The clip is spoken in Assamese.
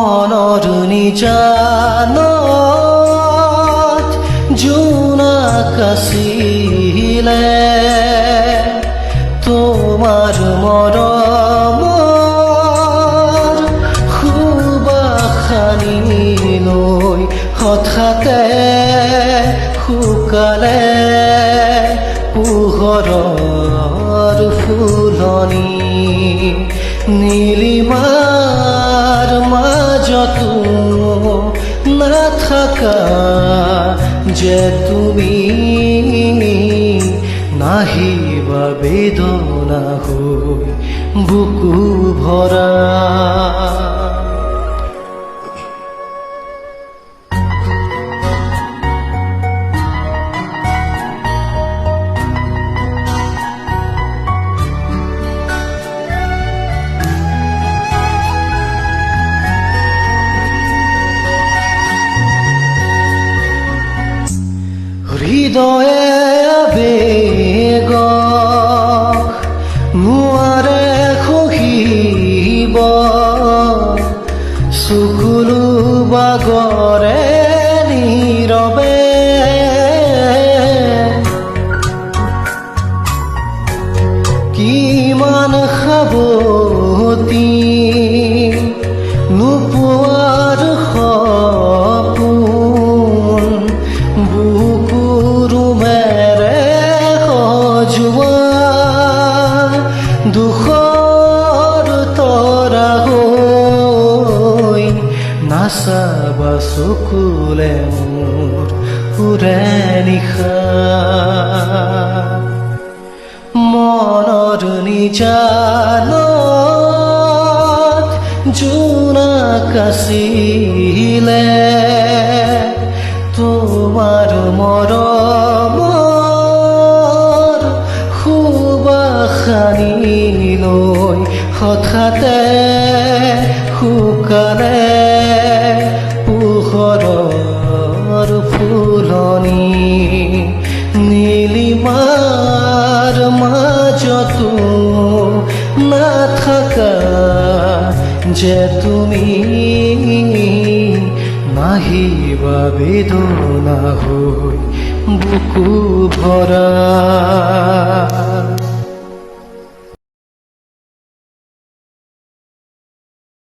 মনৰ নিজানত জোনাক আছিলে তোমাৰ মৰমৰ সুবাসনি লৈ হঠাতে শুকালে পোহৰৰ ফুলনি নীলিমাৰ মাজতো নাথাকা যে তুমি নাহিবা বেদনা হৈ বুকু ভৰা হৃদয়ে আবেগ নোৱাৰে খহিব চকুলো বাগৰে নীৰৱে কিমান সাৱতি নোপোৱাৰ সপোন দুখৰ তৰা হৈ নাচাবা চকুলে মোৰ পুৰে নিশা মনৰ নিজানত জোনাক আছিলে তোমাৰ মৰমৰ সুবাসনি লৈ হঠাতে শুকালে পোহৰৰ ফুলনি নীলিমাৰ মাজতো নাথাকা যে তুমি নাহিবা বেদনা হৈ বুকু ভৰা